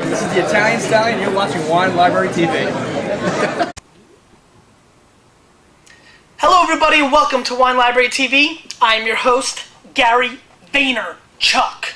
This is the Italian Stallion. You're watching Wine Library TV. Hello everybody and welcome to Wine Library TV. I am your host, Gary Vaynerchuk.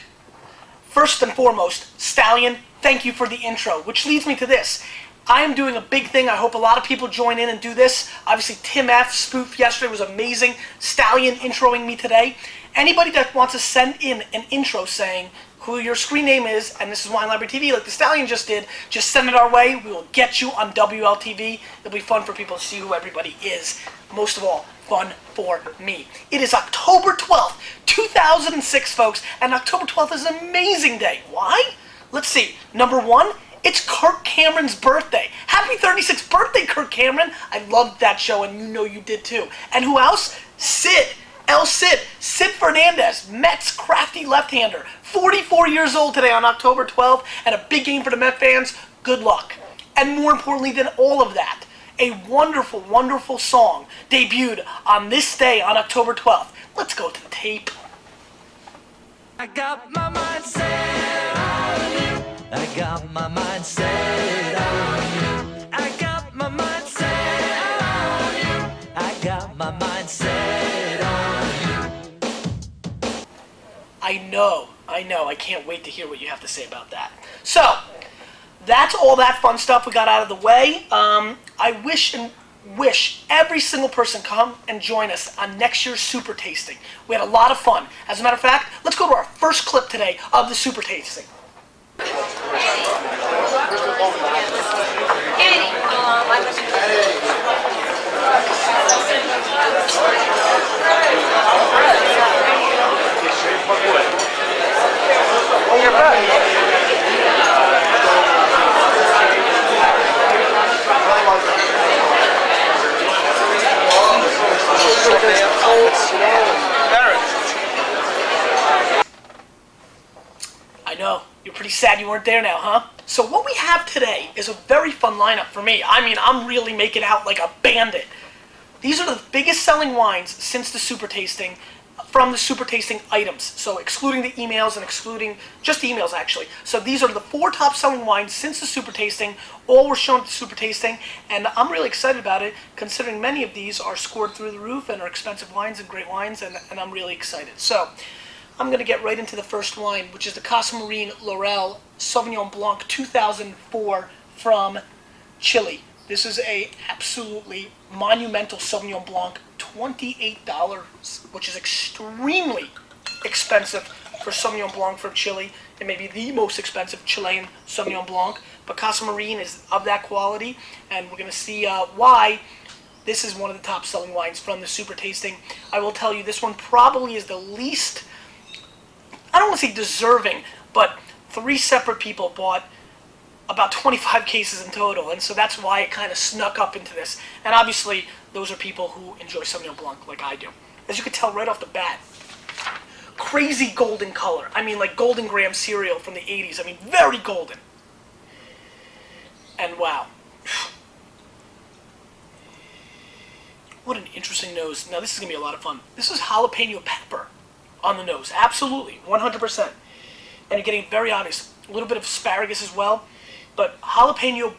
First and foremost, Stallion, thank you for the intro, which leads me to this. I am doing a big thing. I hope a lot of people join in and do this. Obviously, Tim F. spoof yesterday was amazing. Stallion introing me today. Anybody that wants to send in an intro saying who your screen name is, and this is Wine Library TV, like the Stallion just did, just send it our way. We will get you on WLTV. It'll be fun for people to see who everybody is. Most of all, fun for me. It is October 12th, 2006, folks, and October 12th is an amazing day. Why? Let's see. Number one, it's Kirk Cameron's birthday. Happy 36th birthday, Kirk Cameron. I loved that show, and you know you did too. And who else? Sid Fernandez, Mets crafty left-hander. 44 years old today on October 12th, and a big game for the Met fans. Good luck. And more importantly than all of that, a wonderful, wonderful song debuted on this day on October 12th. Let's go to the tape. I got my mind set on you. I got my mind set on you. I got my mind set on you. I got my mind set on you. I know. I can't wait to hear what you have to say about that. So, that's all that fun stuff we got out of the way. I wish every single person come and join us on next year's Super Tasting. We had a lot of fun. As a matter of fact, let's go to our first clip today of the Super Tasting. I know, you're pretty sad you weren't there now, huh? So what we have today is a very fun lineup for me. I mean, I'm really making out like a bandit. These are the biggest selling wines since the Super Tasting, from the Super Tasting items. So excluding the emails and excluding just the emails actually. So these are the 4 top selling wines since the Super Tasting. All were shown at the Super Tasting, and I'm really excited about it considering many of these are scored through the roof and are expensive wines and great wines, and I'm really excited. So I'm going to get right into the first wine, which is the Casa Marine Laurel Sauvignon Blanc 2004 from Chile. This is a absolutely monumental Sauvignon Blanc, $28, which is extremely expensive for Sauvignon Blanc from Chile. It may be the most expensive Chilean Sauvignon Blanc, but Casa Marine is of that quality, and we're going to see why this is one of the top selling wines from the Super Tasting. I will tell you, this one probably is the least, I don't want to say deserving, but 3 separate people bought about 25 cases in total, and so that's why it kind of snuck up into this. And obviously, those are people who enjoy Sauvignon Blanc like I do. As you can tell right off the bat, crazy golden color. I mean, like Golden Graham cereal from the 80s. I mean, very golden. And wow. What an interesting nose. Now, this is going to be a lot of fun. This is jalapeno pepper on the nose. Absolutely, 100%. And you're getting very obvious. A little bit of asparagus as well. But jalapeno,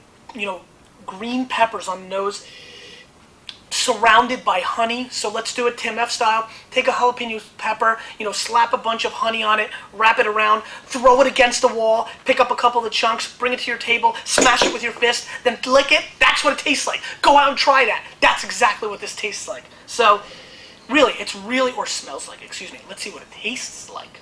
green peppers on the nose, surrounded by honey. So let's do it Tim F style. Take a jalapeno pepper, slap a bunch of honey on it, wrap it around, throw it against the wall, pick up a couple of the chunks, bring it to your table, smash it with your fist, then lick it. That's what it tastes like. Go out and try that. That's exactly what this tastes like. So really, or smells like, excuse me. Let's see what it tastes like.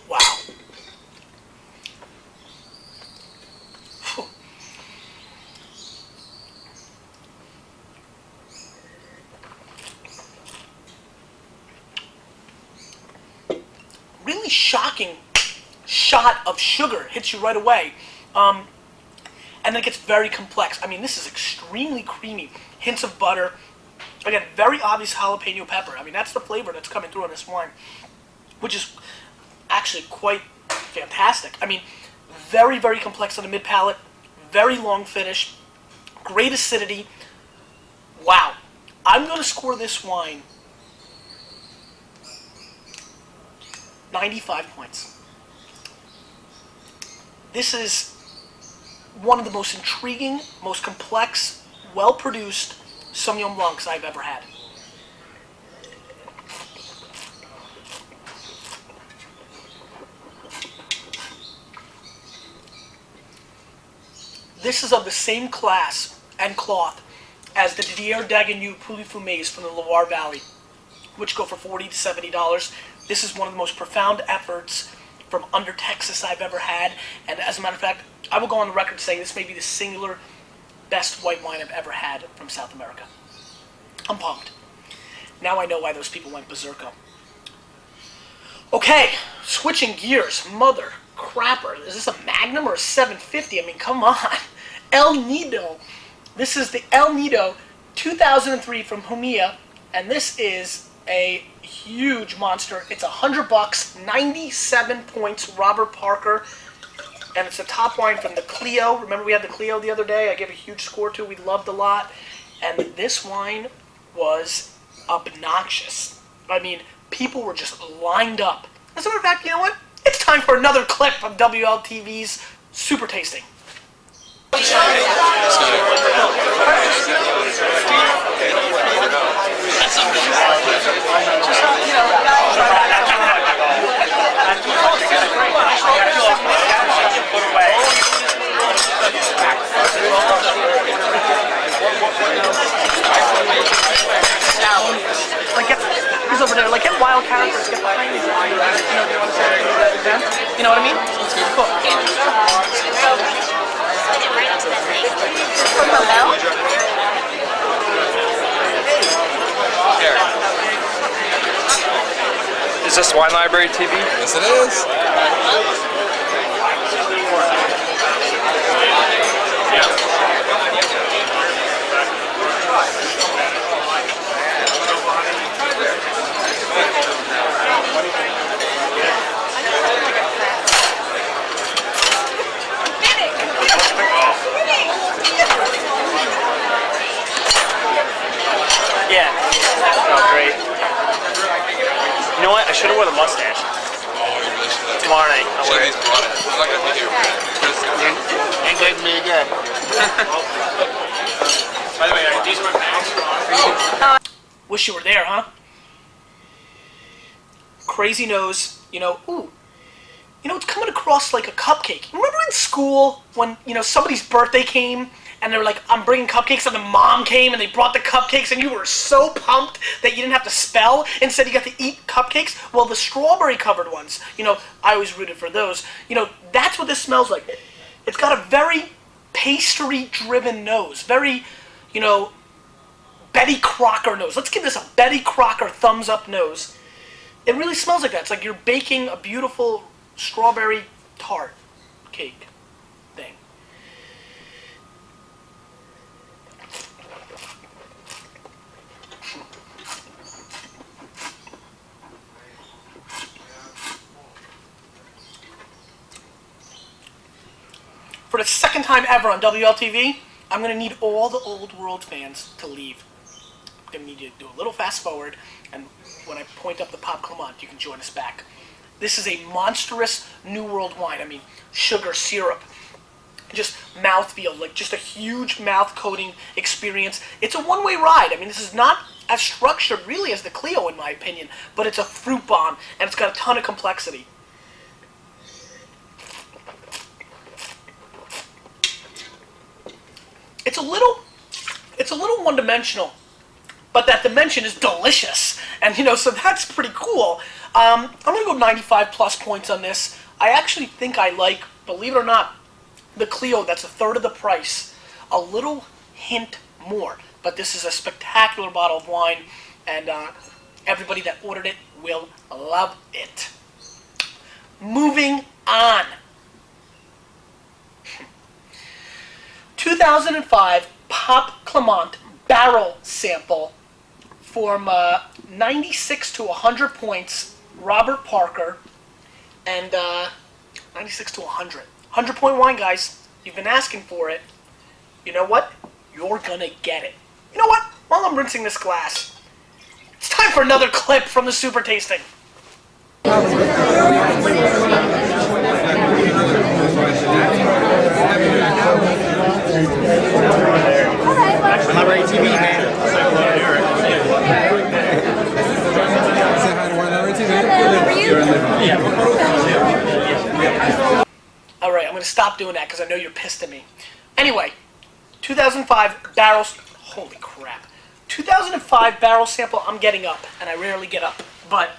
Wow. Really shocking shot of sugar hits you right away. And then it gets very complex. I mean, this is extremely creamy. Hints of butter. Again, very obvious jalapeno pepper. I mean, that's the flavor that's coming through on this wine, which is actually quite fantastic. I mean, very, very complex on the mid-palate, very long finish, great acidity, Wow. I'm going to score this wine 95 points. This is one of the most intriguing, most complex, well-produced Sauvignon Blancs I've ever had. This is of the same class and cloth as the Didier Dagagnou Pouilly Fumés from the Loire Valley, which go for $40 to $70. This is one of the most profound efforts from under Texas I've ever had, and as a matter of fact, I will go on the record saying this may be the singular best white wine I've ever had from South America. I'm pumped. Now I know why those people went berserko. Okay, switching gears. Mother crapper. Is this a Magnum or a 750? I mean, come on. El Nido. This is the El Nido 2003 from Jumilla, and this is a huge monster. It's $100, 97 points, Robert Parker, and it's a top wine from the Clio. Remember we had the Clio the other day? I gave a huge score to. We loved a lot, and this wine was obnoxious. I mean, people were just lined up. As a matter of fact, you know what? It's time for another clip of WLTV's Super Tasting. He's over there. Like, get wild characters, get behind these guys. You know what I mean? Cool. Is this Wine Library TV? Yes, it is. Yeah. Oh, great. You know what? I should have worn a mustache. Tomorrow night. I'll wear it. He's brought it. I'm not gonna be here. Ain't good to me again. By the way, these are my bags. Wish you were there, huh? Crazy nose, you know, ooh. You know, it's coming across like a cupcake. Remember in school when, you know, somebody's birthday came and they were like, I'm bringing cupcakes, and the mom came and they brought the cupcakes and you were so pumped that you didn't have to spell. Instead, you got to eat cupcakes. Well, the strawberry-covered ones, you know, I always rooted for those. You know, that's what this smells like. It's got a very pastry-driven nose. Very, you know, Betty Crocker nose. Let's give this a Betty Crocker thumbs-up nose. It really smells like that. It's like you're baking a beautiful strawberry tart cake thing. For the second time ever on WLTV, I'm going to need all the Old World fans to leave. I'm going to need you to do a little fast forward, and when I point up the Pop Clement, you can join us back. This is a monstrous New World wine. I mean, sugar, syrup, just mouthfeel, like just a huge mouth coating experience. It's a one-way ride. I mean, this is not as structured really as the Clio in my opinion, but it's a fruit bomb, and it's got a ton of complexity. It's a little one-dimensional, but that dimension is delicious, and you know, so that's pretty cool. I'm gonna go 95 plus points on this. I actually think I like, believe it or not, the Clio. That's a third of the price, a little hint more. But this is a spectacular bottle of wine, and everybody that ordered it will love it. Moving on. 2005 Pop Clement barrel sample from 96 to 100 points, Robert Parker, and 96 to 100. 100-point wine, guys. You've been asking for it. You know what? You're gonna get it. You know what? while I'm rinsing this glass, it's time for another clip from the super tasting. Library TV, man. Say hi to Library TV. All right, I'm going to stop doing that because I know you're pissed at me. Anyway, 2005 barrels. Holy crap. 2005 barrel sample, I'm getting up, and I rarely get up. But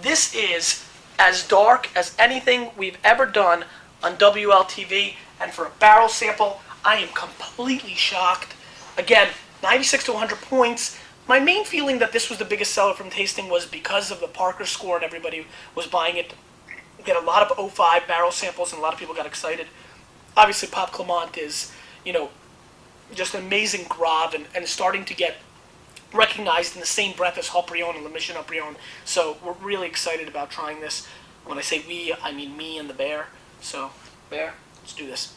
this is as dark as anything we've ever done on WLTV. And for a barrel sample, I am completely shocked. Again, 96 to 100 points. My main feeling that this was the biggest seller from tasting was because of the Parker score and everybody was buying it. We get a lot of 05 barrel samples and a lot of people got excited. Obviously, Pop Clement is, just an amazing grave and starting to get recognized in the same breath as Haut-Brion and Le Mission Haut-Brion. So we're really excited about trying this. When I say we, I mean me and the bear. So, bear, let's do this.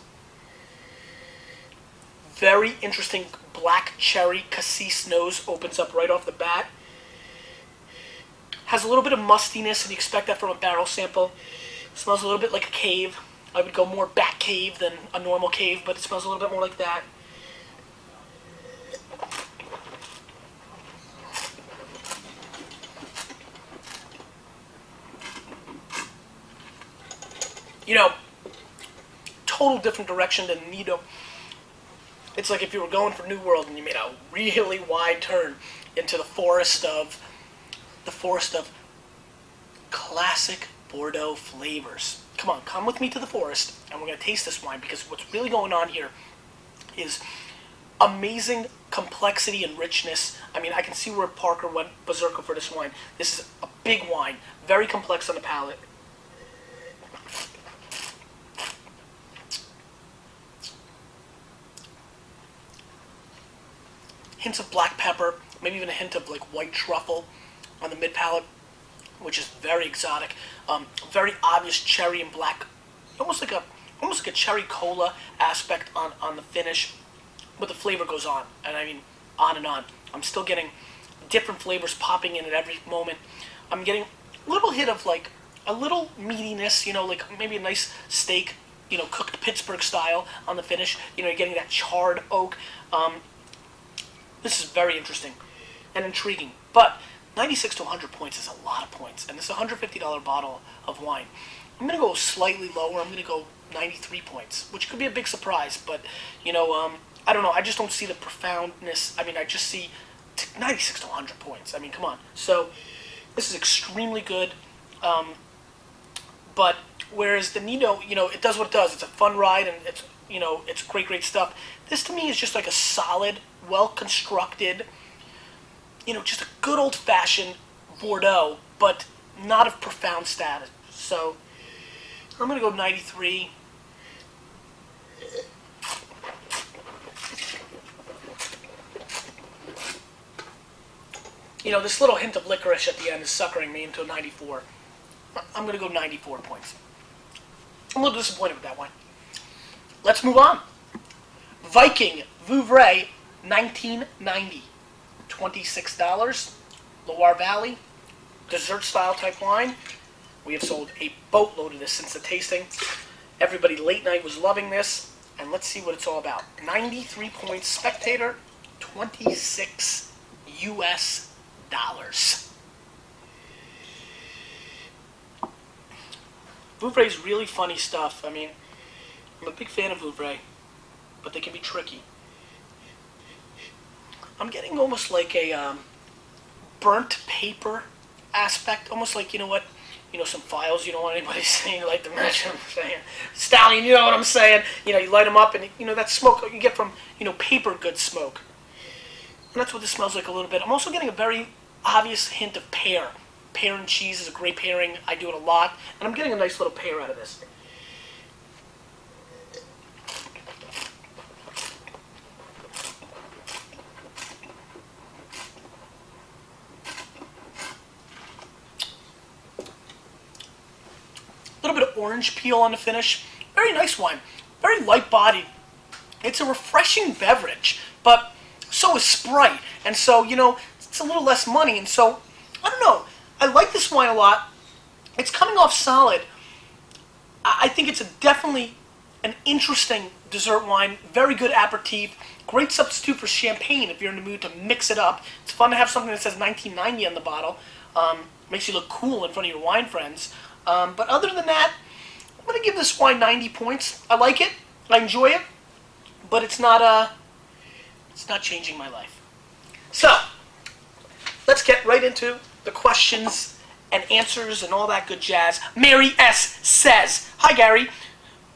Very interesting black cherry cassis nose opens up right off the bat. Has a little bit of mustiness, and you expect that from a barrel sample. Smells a little bit like a cave. I would go more bat cave than a normal cave, but it smells a little bit more like that. Total different direction than Nido. It's like if you were going for New World and you made a really wide turn into the forest of classic Bordeaux flavors. Come on, come with me to the forest, and we're going to taste this wine, because what's really going on here is amazing complexity and richness. I mean, I can see where Parker went berserker for this wine. This is a big wine, very complex on the palate. Hints of black pepper, maybe even a hint of like white truffle on the mid palate, which is very exotic. Very obvious cherry and black, almost like a cherry cola aspect on the finish, but the flavor goes on, and I mean on and on. I'm still getting different flavors popping in at every moment. I'm getting a little hit of like a little meatiness, like maybe a nice steak, cooked Pittsburgh style on the finish. You're getting that charred oak. This is very interesting and intriguing, but 96 to 100 points is a lot of points, and this is a $150 bottle of wine. I'm going to go slightly lower. I'm going to go 93 points, which could be a big surprise, but, I don't know. I just don't see the profoundness. I mean, I just see 96 to 100 points. I mean, come on. So this is extremely good, but whereas the Nido, it does what it does. It's a fun ride, and it's great stuff. This to me is just like a solid, well-constructed, just a good old-fashioned Bordeaux, but not of profound status. So I'm going to go 93. This little hint of licorice at the end is suckering me into a 94. I'm going to go 94 points. I'm a little disappointed with that one. Let's move on. Viking Vouvray, 1990. $26. Loire Valley, dessert style type wine. We have sold a boatload of this since the tasting. Everybody late night was loving this, and let's see what it's all about. 93 points spectator, 26 US dollars. Vouvray's really funny stuff. I mean, I'm a big fan of Vouvray, but they can be tricky. I'm getting almost like a burnt paper aspect, almost like, some files you don't want anybody seeing, like the mention I'm saying. Stallion, you know what I'm saying? You light them up, and, that smoke you get from, paper goods smoke. And that's what this smells like a little bit. I'm also getting a very obvious hint of pear. Pear and cheese is a great pairing. I do it a lot, and I'm getting a nice little pear out of this. A little bit of orange peel on the finish. Very nice wine. Very light-bodied. It's a refreshing beverage, but So is Sprite. And so, it's a little less money. And so, I don't know. I like this wine a lot. It's coming off solid. I think it's definitely an interesting dessert wine. Very good aperitif. Great substitute for champagne if you're in the mood to mix it up. It's fun to have something that says 1990 on the bottle. Makes you look cool in front of your wine friends. But other than that, I'm going to give this wine 90 points. I like it. I enjoy it. But it's not changing my life. So, let's get right into the questions and answers and all that good jazz. Mary S. says, "Hi Gary,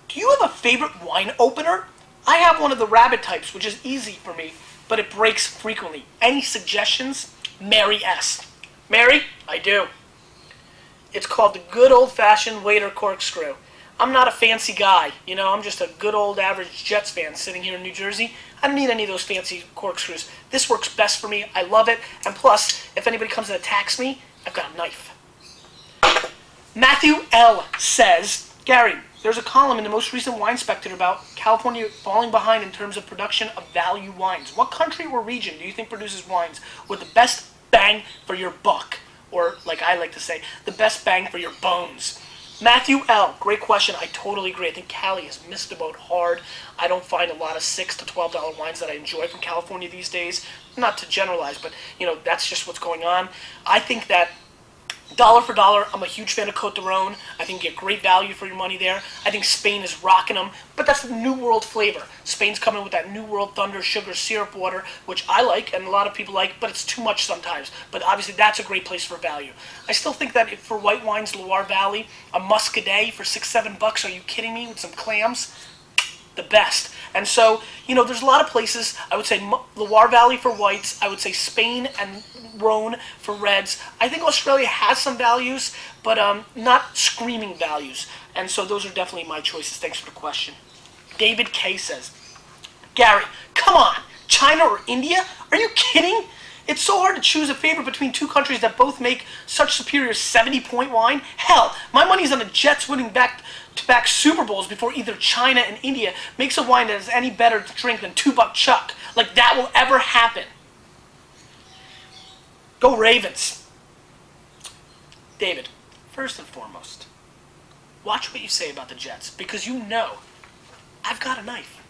do you have a favorite wine opener? I have one of the rabbit types, which is easy for me, but it breaks frequently. Any suggestions?" Mary S. Mary, I do. It's called the good old-fashioned waiter corkscrew. I'm not a fancy guy, I'm just a good old average Jets fan sitting here in New Jersey. I don't need any of those fancy corkscrews. This works best for me. I love it. And plus, if anybody comes and attacks me, I've got a knife. Matthew L. says, "Gary, there's a column in the most recent Wine Spectator about California falling behind in terms of production of value wines. What country or region do you think produces wines with the best bang for your buck?" Or, like I like to say, the best bang for your bones. Matthew L., great question. I totally agree. I think Cali has missed the boat hard. I don't find a lot of $6 to $12 wines that I enjoy from California these days. Not to generalize, but, that's just what's going on. I think that dollar for dollar, I'm a huge fan of Côte d'Aron. I think you get great value for your money there. I think Spain is rocking them, but that's the New World flavor. Spain's coming with that New World Thunder sugar syrup water, which I like and a lot of people like, but it's too much sometimes. But obviously that's a great place for value. I still think that for white wines, Loire Valley, a Muscadet for $6-7, are you kidding me, with some clams? The best. And so, there's a lot of places. I would say Loire Valley for whites. I would say Spain and Rhone for reds. I think Australia has some values, but not screaming values. And so those are definitely my choices. Thanks for the question. David K. says, "Gary, come on. China or India? Are you kidding? It's so hard to choose a favorite between two countries that both make such superior 70-point wine. Hell, my money's on the Jets winning back-to-back Super Bowls before either China and India makes a wine that is any better to drink than 2-Buck Chuck. Like that will ever happen. Go Ravens." David, first and foremost, watch what you say about the Jets, because I've got a knife.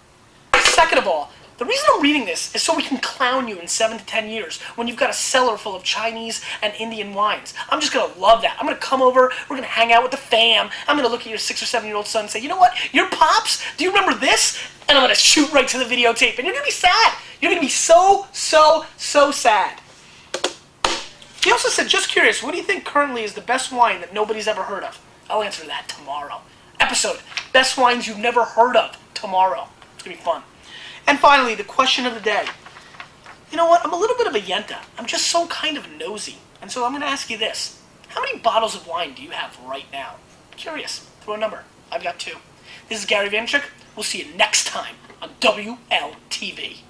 Second of all, the reason I'm reading this is so we can clown you in 7 to 10 years when you've got a cellar full of Chinese and Indian wines. I'm just going to love that. I'm going to come over, we're going to hang out with the fam, I'm going to look at your 6 or 7-year-old son and say, "You know what, your pops, do you remember this?" And I'm going to shoot right to the videotape, and you're going to be sad. You're going to be so sad. He also said, "Just curious, what do you think currently is the best wine that nobody's ever heard of?" I'll answer that tomorrow. Episode, best wines you've never heard of, tomorrow. It's going to be fun. And finally, the question of the day. You know what? I'm a little bit of a yenta. I'm just so kind of nosy. And so I'm going to ask you this. How many bottles of wine do you have right now? Curious. Throw a number. I've got 2. This is Gary Vaynerchuk. We'll see you next time on WLTV.